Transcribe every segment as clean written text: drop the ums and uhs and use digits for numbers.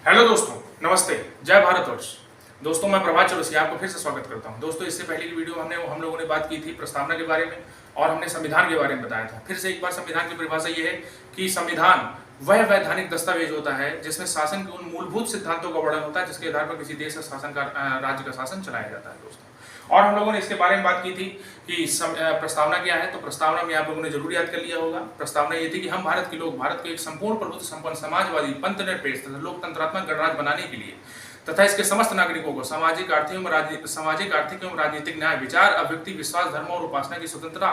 Hello दोस्तों, नमस्ते, जय भारतवर्ष। दोस्तों मैं प्रभात चौरसिया आपको फिर से स्वागत करता हूं। दोस्तों इससे पहले की वीडियो हम लोगों ने बात की थी प्रस्तावना के बारे में और हमने संविधान के बारे में बताया था। फिर से एक बार संविधान की परिभाषा ये है कि संविधान वह वैधानिक दस्तावेज होता है जिसमें शासन के उन मूलभूत सिद्धांतों का वर्णन होता है जिसके आधार पर किसी देश का शासन का राज्य का शासन चलाया जाता है दोस्तों। और हम लोगों ने इसके बारे में बात की थी कि प्रस्तावना क्या है। तो प्रस्तावना में आप लोगों ने जरूर याद कर लिया होगा। प्रस्तावना ये थी कि हम भारत के लोग भारत को एक संपूर्ण प्रभुत्व संपन्न समाजवादी पंथ निरपेक्ष तथा लोकतंत्रात्मक गणराज्य बनाने के लिए तथा इसके समस्त नागरिकों को सामाजिक आर्थिक एवं राजनीतिक न्याय, विचार, अभिव्यक्ति, विश्वास, धर्म और उपासना की स्वतंत्रता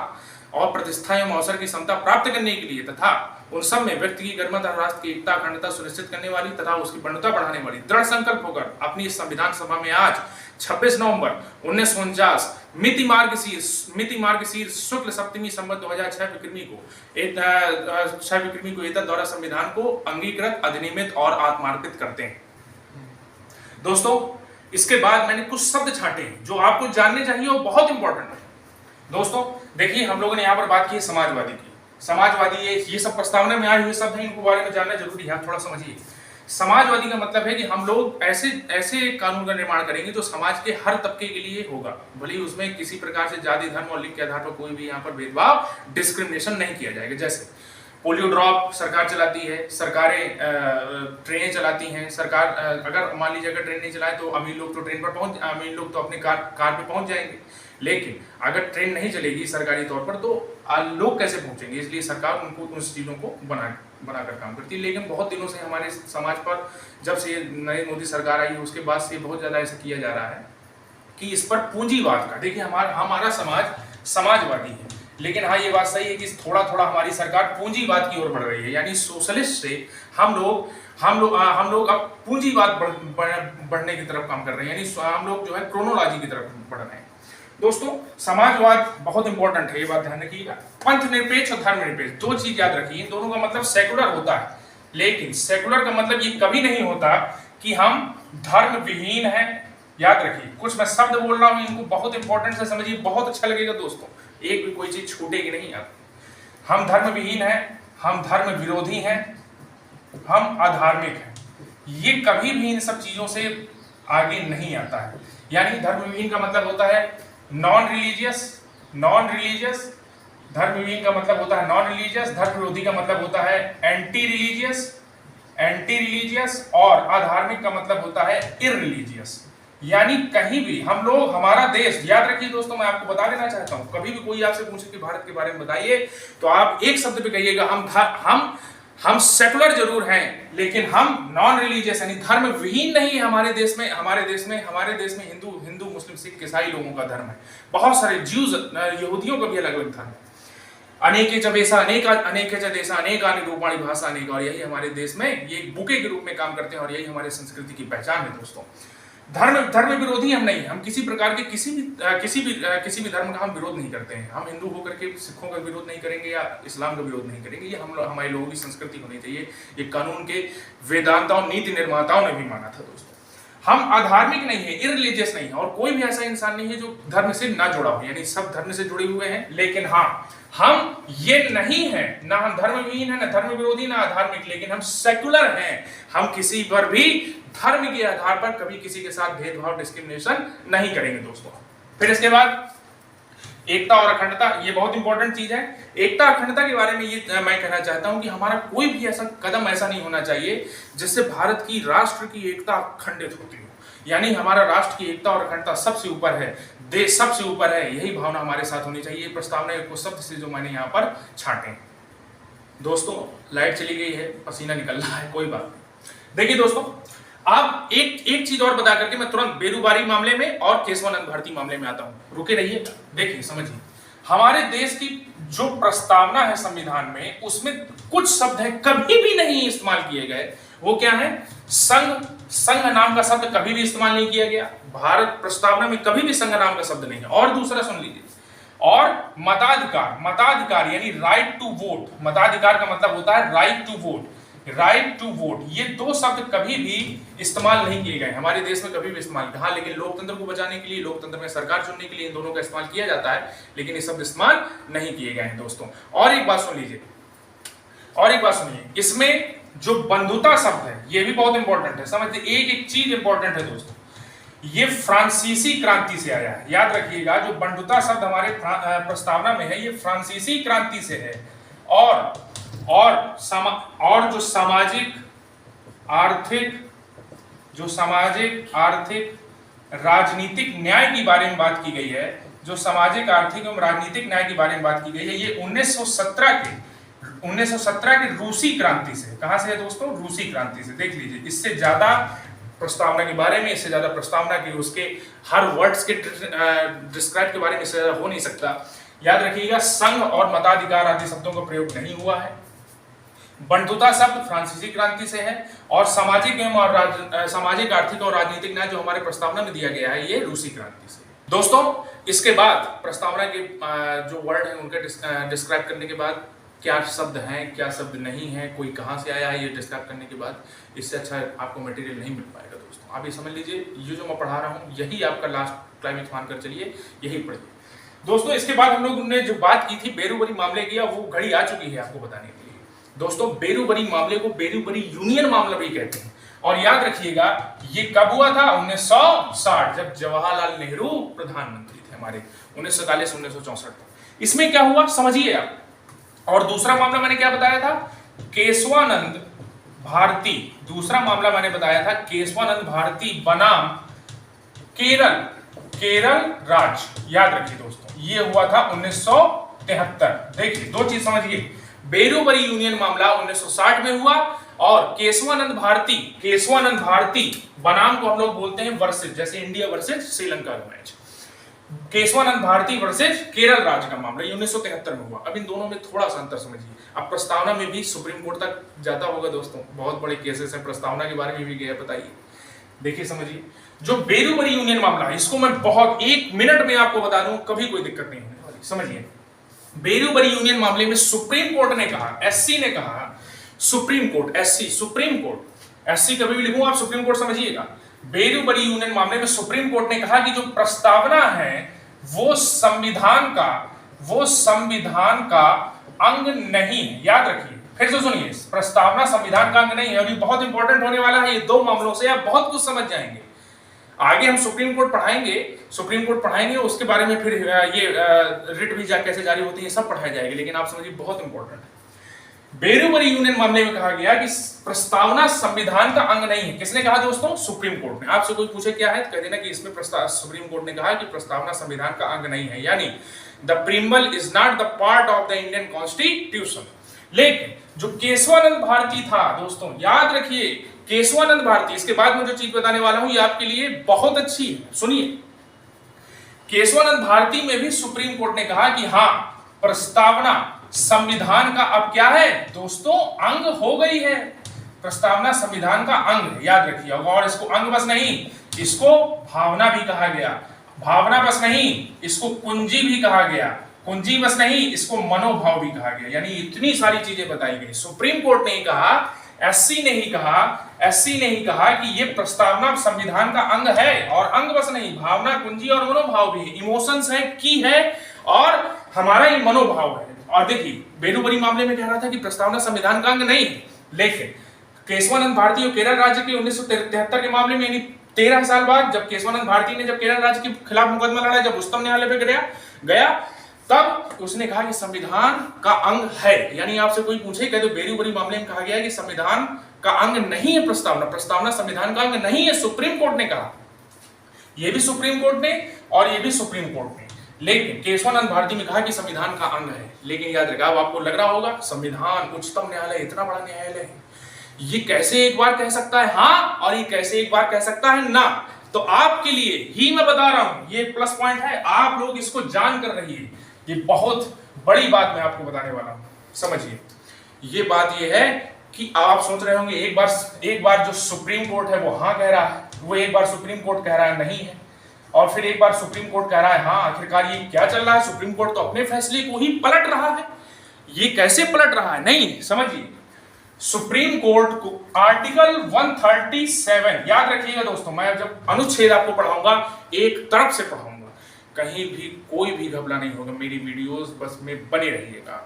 और प्रतिष्ठा एवं अवसर की क्षमता प्राप्त करने के लिए तथा उन सब में व्यक्ति की गर्मता, राष्ट्र की एकता, अखंडता सुनिश्चित करने वाली तथा उसकी बंधुता बढ़ाने वाली दृढ़ संकल्प होकर अपनी संविधान सभा में आज 26 नवंबर 1949 मिति मार्गशीर्ष शुक्ल सप्तमी संवत 2006 विक्रमी को एतद द्वारा संविधान को अंगीकृत, अधिनियमित और आत्मार्पित करते हैं। दोस्तों इसके बाद मैंने कुछ शब्द छांटे हैं जो आपको जानने चाहिए और बहुत इंपॉर्टेंट है। दोस्तों देखिए, हम लोगों ने यहाँ पर बात की है समाजवादी की। समाजवादी ये सब प्रस्तावना में आए हुए शब्द हैं, इनको बारे में जानना जरूरी है। थोड़ा समझिए, समाजवादी का मतलब है कि हम लोग ऐसे कानून का निर्माण करेंगे जो समाज के हर तबके के लिए होगा, भले ही उसमें किसी प्रकार से जाति, धर्म और लिंग के आधार पर कोई भी यहाँ पर भेदभाव, डिस्क्रिमिनेशन नहीं किया जाएगा। जैसे पोलियो ड्रॉप सरकार चलाती है, सरकारें ट्रेनें चलाती हैं। सरकार अगर मान लीजिए अगर ट्रेन नहीं चलाए तो अमीर लोग तो अमीर लोग तो अपने कार पे पहुंच जाएंगे, लेकिन अगर ट्रेन नहीं चलेगी सरकारी तौर पर तो लोग कैसे पहुंचेंगे? इसलिए सरकार उनको उन चीज़ों को बनाकर काम करती है। लेकिन बहुत दिनों से हमारे समाज पर, जब से नरेंद्र मोदी सरकार आई उसके बाद से बहुत ज़्यादा ऐसा किया जा रहा है कि इस पर पूंजीवाद का, देखिए हमारा समाज समाजवादी है, लेकिन हाँ ये बात सही है कि थोड़ा थोड़ा हमारी सरकार पूंजीवाद की ओर बढ़ रही है। यानी सोशलिस्ट से हम लोग अब पूंजीवाद बढ़ने की तरफ काम कर रहे हैं, यानी हम लोग जो है क्रोनोलॉजी की तरफ बढ़ रहे हैं। दोस्तों समाजवाद बहुत इंपॉर्टेंट है, ये बात ध्यान रखिएगा। पंथ निरपेक्ष और धर्म निरपेक्ष दो चीज याद रखिए। इन दोनों का मतलब सेकुलर होता है, लेकिन सेकुलर का मतलब ये कभी नहीं होता कि हम धर्म विहीन हैं। याद रखिए, कुछ मैं शब्द बोल रहा हूं, इनको बहुत इंपॉर्टेंट से समझिए, बहुत अच्छा लगेगा दोस्तों, एक भी कोई चीज छूटेगी नहीं। आप हम धर्म विहीन हैं, हम धर्म विरोधी हैं, हम अधार्मिक हैं, ये कभी भी इन सब चीजों से आगे नहीं आता है। यानी धर्म विहीन का मतलब होता है नॉन रिलीजियस, धर्म विहीन का मतलब होता है नॉन रिलीजियस, धर्म विरोधी का मतलब होता है एंटी रिलीजियस और अधार्मिक का मतलब होता है इररिलीजियस। यानी कहीं भी हम लोग, हमारा देश, याद रखिए दोस्तों, मैं आपको बता देना चाहता हूं, कभी भी कोई आपसे पूछे कि भारत के बारे में बताइए तो आप एक शब्द पे कहिएगा हम सेकुलर जरूर हैं, लेकिन हम नॉन रिलीजियस यानी धर्म विहीन नहीं है। हमारे देश में हिंदू मुस्लिम सिख ईसाई लोगों का धर्म है, बहुत सारे ज्यूज यहूदियों का भी अलग अलग धर्म है। अनेक देशा अनेक रूपाणी भाषा अनेक, और यही हमारे देश में ये बुके के रूप में काम करते हैं और यही हमारे संस्कृति की पहचान है। दोस्तों धर्म विरोधी हम नहीं, हम किसी प्रकार के किसी भी धर्म का हम विरोध नहीं करते हैं। हम हिंदू होकर के सिखों का विरोध नहीं करेंगे या इस्लाम का विरोध नहीं करेंगे, ये हमारे लोगों की संस्कृति होनी चाहिए। ये कानून के वेदांताओं, नीति निर्माताओं ने भी माना था। दोस्तों हम अधार्मिक नहीं है, इररिलीजियस नहीं है, और कोई भी ऐसा इंसान नहीं है जो धर्म से ना जुड़ा हो, यानी सब धर्म से जुड़े हुए हैं। लेकिन हाँ, हम ये नहीं है, ना हम धर्म विहीन है, ना धर्म विरोधी, ना अधार्मिक, लेकिन हम सेकुलर हैं। हम किसी पर भी धर्म के आधार पर कभी किसी के साथ भेदभाव, डिस्क्रिमिनेशन नहीं करेंगे। दोस्तों फिर इसके बाद एकता और अखंडता, ये बहुत इंपॉर्टेंट चीज है। एकता अखंडता के बारे में ये मैं कहना चाहता हूं कि हमारा कोई भी ऐसा कदम ऐसा नहीं होना चाहिए जिससे भारत की राष्ट्र की एकता खंडित होती हो। यानी हमारा राष्ट्र की एकता और अखंडता सबसे ऊपर है, देश सबसे ऊपर है, यही भावना हमारे साथ होनी चाहिए। प्रस्तावना को शब्द से जो मैंने यहाँ पर छांटे। दोस्तों लाइट चली गई है, पसीना निकल रहा है, कोई बात नहीं। देखिए दोस्तों, अब एक चीज और बता करके मैं तुरंत बेरूबारी मामले में और केशवानंद भारती मामले में आता हूं। रुके रहिए, देखिए समझिए। हमारे देश की जो प्रस्तावना है संविधान में, उसमें कुछ शब्द है कभी भी नहीं इस्तेमाल किए गए। वो क्या है? संघ नाम का शब्द कभी भी इस्तेमाल नहीं किया गया। भारत प्रस्तावना में कभी भी संघ नाम का शब्द नहीं है। और दूसरा सुन लीजिए, और मताधिकार यानी राइट टू वोट, मताधिकार का मतलब होता है राइट टू वोट, ये दो शब्द कभी भी इस्तेमाल नहीं किए गए हमारे देश में, कभी भी इस्तेमाल। हाँ, लेकिन लोकतंत्र को बचाने के लिए, लोकतंत्र में सरकार चुनने के लिए इन दोनों का इस्तेमाल किया जाता है, लेकिन ये शब्द इस्तेमाल नहीं किए गए हैं। दोस्तों और एक बात सुन लीजिए, इसमें जो बंधुता शब्द है ये भी बहुत इंपॉर्टेंट है, समझते एक एक चीज इंपॉर्टेंट है दोस्तों। ये फ्रांसीसी क्रांति से आया है, याद रखिएगा। जो बंधुता शब्द हमारे प्रस्तावना में है ये फ्रांसीसी क्रांति से है। और जो सामाजिक आर्थिक राजनीतिक न्याय के बारे में बात की गई है, जो सामाजिक आर्थिक एवं राजनीतिक न्याय के बारे में बात की गई है, ये 1917 के रूसी क्रांति से। कहां से है दोस्तों? रूसी क्रांति से। देख लीजिए, इससे ज्यादा प्रस्तावना के बारे में, इससे ज्यादा प्रस्तावना की उसके हर वर्ड्स के डिस्क्राइब के बारे में इससे ज्यादा हो नहीं सकता। याद रखिएगा, संघ और मताधिकार आदि शब्दों का प्रयोग नहीं हुआ है। बंधुता शब्द फ्रांसीसी क्रांति से है, और सामाजिक आर्थिक और राजनीतिक न्याय जो हमारे प्रस्तावना में दिया गया है ये रूसी क्रांति से। दोस्तों, इसके बाद प्रस्तावना के जो वर्ड है उनका डिस्क्राइब करने के बाद क्या शब्द हैं, क्या शब्द नहीं है, कोई कहां से आया है, ये डिस्क्राइब करने के बाद इससे अच्छा आपको मटेरियल नहीं मिल पाएगा दोस्तों। आप ये समझ लीजिए, ये जो मैं पढ़ा रहा हूँ यही आपका लास्ट क्लाइमेक्स मानकर चलिए, यही पढ़िए दोस्तों। इसके बाद हम लोग ने जो बात की थी बेरूबरी मामले की, वो घड़ी आ चुकी है आपको बताने के लिए दोस्तों। बेरूबरी मामले को बेरूबरी यूनियन मामला भी कहते हैं। और याद रखिएगा, ये कब हुआ था? 1960, जब जवाहरलाल नेहरू प्रधानमंत्री थे हमारे, 1941-1964 तक। इसमें क्या हुआ समझिए आप। और दूसरा मामला मैंने क्या बताया था? केशवानंद भारती। दूसरा मामला मैंने बताया था केशवानंद भारती बनाम केरल राज्य। याद रखिए दोस्तों, ये हुआ था 1973। देखिए, दो चीज समझिए, बेरूबरी यूनियन मामला 1960 में हुआ, और केशवानंद भारती बनाम को हम लोग बोलते हैं वर्सेस, जैसे इंडिया वर्सेस श्रीलंका का मैच। केशवानंद भारती वर्सेस केरल राज्य का मामला 1973 में हुआ। अब इन दोनों में थोड़ा सा अंतर समझिए। अब प्रस्तावना में भी सुप्रीम कोर्ट तक जाता होगा दोस्तों, बहुत बड़े केसेस हैं, प्रस्तावना के बारे में भी गया, बताइए। देखिए समझिए, जो बेरूबरी यूनियन मामला है इसको मैं बहुत 1 मिनट में आपको बता दूं, कभी कोई दिक्कत नहीं होने वाली। समझिए, बेरूबरी यूनियन मामले में सुप्रीम कोर्ट ने कहा, एससी ने कहा, सुप्रीम कोर्ट, एससी कभी भी लिखूं आप, सुप्रीम कोर्ट समझिएगा। बेरूबरी यूनियन मामले में सुप्रीम कोर्ट ने कहा कि जो प्रस्तावना है वो संविधान का अंग नहीं है। याद रखिए, फिर से सुनिए, प्रस्तावना संविधान का अंग नहीं है। और ये बहुत इंपॉर्टेंट होने वाला है, ये 2 मामलों से आप बहुत कुछ समझ जाएंगे। आगे हम सुप्रीम कोर्ट पढ़ाएंगे, उसके बारे में फिर ये रिट भी कैसे जारी होती है सब पढ़ाया जाएगा, लेकिन आप समझिए बहुत इंपॉर्टेंट है। बेरूबरी यूनियन मामले में कहा गया कि प्रस्तावना संविधान का अंग नहीं है। किसने कहा दोस्तों? सुप्रीम कोर्ट ने। आपसे कोई पूछे क्या है तो कह देना कि इसमें सुप्रीम कोर्ट ने कहा कि प्रस्तावना संविधान का अंग नहीं है, यानी the preamble is not the part of the Indian constitution. लेकिन जो केशवानंद भारती था दोस्तों, याद रखिए, केशवानंद भारती, इसके बाद मैं जो चीज बताने वाला हूं ये आपके लिए बहुत अच्छी है, सुनिए। केशवानंद भारती में भी सुप्रीम कोर्ट ने कहा कि हाँ, प्रस्तावना संविधान का अब क्या है दोस्तों? अंग हो गई है। प्रस्तावना संविधान का अंग है, याद रखिए। और इसको अंग बस नहीं, इसको भावना भी कहा गया। भावना बस नहीं, इसको कुंजी भी कहा गया। कुंजी बस नहीं, इसको मनोभाव भी कहा गया। यानी इतनी सारी चीजें बताई गई। सुप्रीम कोर्ट ने कहा, एससी ने ही कहा कि ये प्रस्तावना संविधान का अंग है। और अंग बस नहीं, भावना, कुंजी और मनोभाव भी है। इमोशंस है, की है, और हमारा ये मनोभाव है। और देखिए, बेरूबरी मामले में कह रहा था कि प्रस्तावना संविधान का अंग नहीं है, लेकिन केशवानंद भारती और केरल राज्य के 1973 के मामले में, यानी 13 साल बाद, जब केशवानंद भारती ने जब केरल राज्य के खिलाफ मुकदमा लड़ा, जब उच्चतम न्यायालय पे गया, तब उसने कहा कि संविधान का अंग है। यानी आपसे कोई पूछे, कह दो बेरूबरी मामले में कहा गया है कि संविधान का अंग नहीं है प्रस्तावना संविधान का अंग नहीं है, सुप्रीम कोर्ट ने कहा। यह भी सुप्रीम कोर्ट ने और ये भी सुप्रीम कोर्ट ने। लेकिन केशवानंद भारती में कहा कि संविधान का अंग है। लेकिन याद रखा, अब आपको लग रहा होगा संविधान, उच्चतम न्यायालय, इतना बड़ा न्यायालय है, ये कैसे एक बार कह सकता है हाँ, और ये कैसे एक बार कह सकता है ना? तो आपके लिए ही मैं बता रहा हूं, ये प्लस पॉइंट है, आप लोग इसको जान कर रहिए। ये बहुत बड़ी बात मैं आपको बताने वाला हूं, समझिए। ये बात ये है कि आप सोच रहे होंगे एक बार जो सुप्रीम कोर्ट है वो हाँ कह रहा है, वो एक बार सुप्रीम कोर्ट कह रहा है नहीं है, और फिर एक बार सुप्रीम कोर्ट कह रहा है हाँ। आखिरकार ये क्या चल रहा है? सुप्रीम कोर्ट तो अपने फैसले को ही पलट रहा है। ये कैसे पलट रहा है? नहीं, समझिए, सुप्रीम कोर्ट को आर्टिकल 137, याद रखिएगा दोस्तों, मैं जब अनुच्छेद आपको पढ़ाऊंगा एक तरफ से पढ़ाऊंगा, कहीं भी कोई भी घबला नहीं होगा, मेरी वीडियोस बस में बने रहिएगा।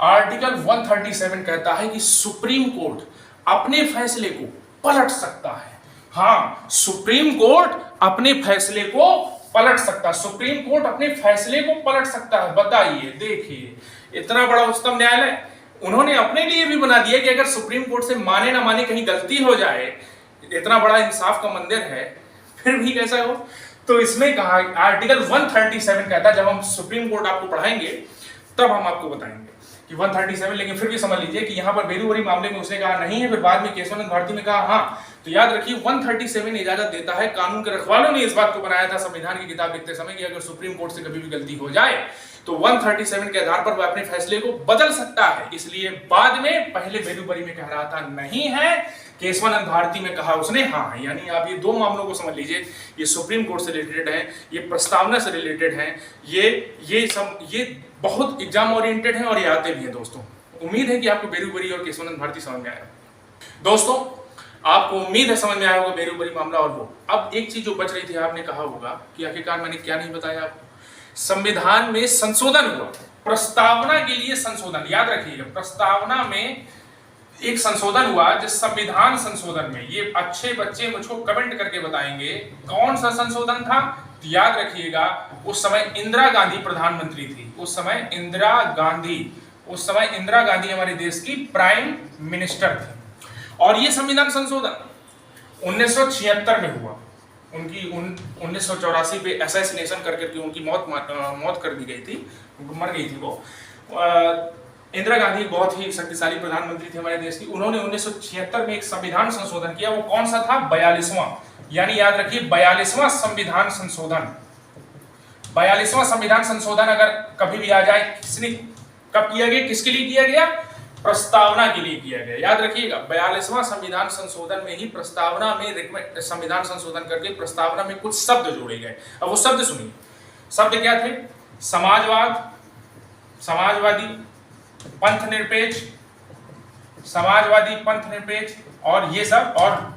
आर्टिकल 137 कहता है कि सुप्रीम कोर्ट अपने फैसले को पलट सकता है। हाँ, सुप्रीम कोर्ट अपने फैसले को पलट सकता है, सुप्रीम कोर्ट अपने फैसले को पलट सकता है। बताइए, देखिए, इतना बड़ा उच्चतम न्यायालय उन्होंने अपने लिए भी बना दिया कि अगर सुप्रीम कोर्ट से माने ना माने कहीं गलती हो जाए, इतना बड़ा इंसाफ का मंदिर है, फिर भी कैसा हो। तो इसमें कहा, आर्टिकल 137 कहता है, जब हम सुप्रीम कोर्ट आपको पढ़ाएंगे तब हम आपको बताएंगे कि 137, लेकिन फिर भी समझ लीजिए कि यहाँ पर बेरूवरी मामले में उसने कहा नहीं है, फिर बाद में केशवानंद भारती ने कहा हाँ। तो याद रखिए 137 इजाजत देता है, कानून के रखवालों ने इस बात को बनाया था संविधान की किताब लिखते समय कि अगर सुप्रीम कोर्ट से कभी भी गलती हो जाए तो 137 के आधार पर वह अपने फैसले को बदल सकता है। इसलिए बाद में, पहले बेरूवरी में कह रहा था नहीं है, केशवानंद भारती में कहा उसने हाँ। यानी आप ये दो मामलों को समझ लीजिए, ये सुप्रीम कोर्ट से रिलेटेड है, ये प्रस्तावना से रिलेटेड है, ये बहुत एग्जाम ओरिएंटेड है और ये आते भी हैं दोस्तों। उम्मीद है कि आपको बेरूवरी और केशवानंद भारती समझ में आया। दोस्तों, आपको उम्मीद है समझ में आया होगा बेरूवरी मामला। और वो अब एक चीज जो बच रही थी, आपने कहा होगा कि आखिरकार मैंने क्या नहीं बताया आपको। संविधान में संशोधन हुआ, प्रस्तावना के लिए संशोधन। याद रखिएगा, प्रस्तावना में एक संशोधन हुआ, जिस संविधान संशोधन में, ये अच्छे बच्चे मुझको कमेंट करके बताएंगे कौन सा संशोधन था। तो याद रखिएगा, उस समय इंदिरा गांधी प्रधानमंत्री थी, उस समय इंदिरा गांधी हमारे देश की प्राइम मिनिस्टर थी। और ये संविधान संशोधन 1976 में हुआ। उनकी 1984 पे असैसिनेशन करके उनकी मौत कर दी गई थी, मर गई थी वो। इंदिरा गांधी बहुत ही शक्तिशाली प्रधानमंत्री थी हमारे देश की। उन्होंने 1976 में एक संविधान संशोधन किया। वो कौन सा था? 42वां। यानी याद रखिए, 42वां संविधान संशोधन। 42वां संविधान संशोधन अगर कभी भी आ जाए, किसने कब किया गया, किसके लिए किया गया? प्रस्तावना के लिए किया गया। याद रखिएगा, 42वां संविधान संशोधन में ही प्रस्तावना में संविधान संशोधन करके प्रस्तावना में कुछ शब्द जोड़े गए। अब वो शब्द सुनिए। शब्द क्या थे? समाजवाद, समाजवादी, पंथ निरपेक्ष, समाजवादी, पंथ निरपेक्ष, और ये सब, और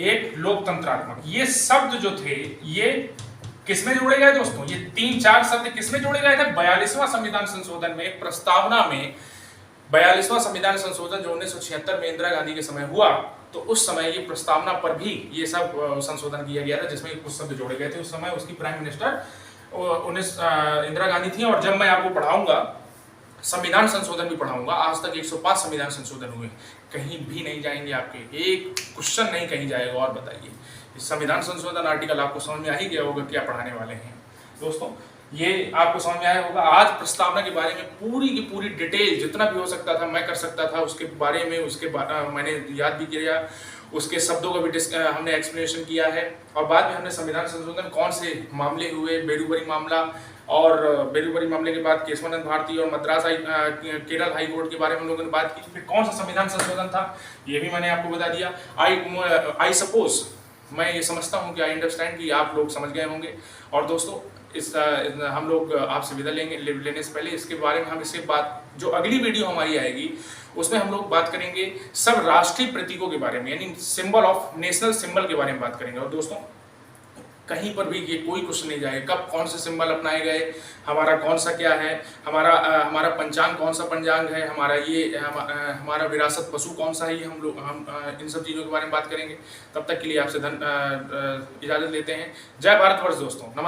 एक लोकतंत्रात्मक। ये शब्द जो थे, ये किसमें जोड़े गए दोस्तों? ये 3-4 शब्द किसमें जोड़े गए थे? 42वां संविधान संशोधन में, प्रस्तावना में। 42वां संविधान संशोधन जो 1976 में इंदिरा गांधी के समय हुआ, तो उस समय ये प्रस्तावना पर भी ये सब संशोधन किया गया था, जिसमें कुछ शब्द जोड़े गए थे। उस समय उसकी प्राइम मिनिस्टर इंदिरा गांधी थी। और जब मैं आपको पढ़ाऊंगा संविधान संशोधन भी पढ़ाऊंगा, आज तक 105 संविधान संशोधन हुए, कहीं भी नहीं जाएंगे आपके, एक क्वेश्चन नहीं कहीं जाएगा। और बताइए, संविधान संशोधन आर्टिकल आपको समझ में आ ही गया होगा क्या पढ़ाने वाले हैं दोस्तों, ये आपको समझ में आया होगा। आज प्रस्तावना के बारे में पूरी की पूरी डिटेल जितना भी हो सकता था मैं कर सकता था, उसके बारे में मैंने याद भी किया, उसके शब्दों का भी हमने एक्सप्लेनेशन किया है। और बाद में हमने संविधान संशोधन कौन से मामले हुए, बेरूवरी मामला, और बेरूवरी मामले के बाद केशवानंद भारती और मद्रास केरल हाई कोर्ट के बारे में हम लोगों ने बात की। फिर कौन सा संविधान संशोधन था ये भी मैंने आपको बता दिया। आई सपोज, मैं ये समझता हूँ कि आई अंडरस्टैंड कि आप लोग समझ गए होंगे। और दोस्तों, हम लोग आपसे विदा लेने से पहले इसके बारे में हम इसके बाद जो अगली वीडियो हमारी आएगी उसमें हम लोग बात करेंगे सब राष्ट्रीय प्रतीकों के बारे में, यानी सिंबल ऑफ नेशनल सिंबल के बारे में बात करेंगे। और दोस्तों, कहीं पर भी ये कोई क्वेश्चन नहीं जाएगा कब कौन से सिंबल अपनाए गए, हमारा कौन सा क्या है, हमारा पंचांग कौन सा पंचांग है, हमारा विरासत पशु कौन सा है, हम इन सब चीज़ों के बारे में बात करेंगे। तब तक के लिए आपसे इजाज़त लेते हैं। जय भारतवर्ष दोस्तों, नमस्कार।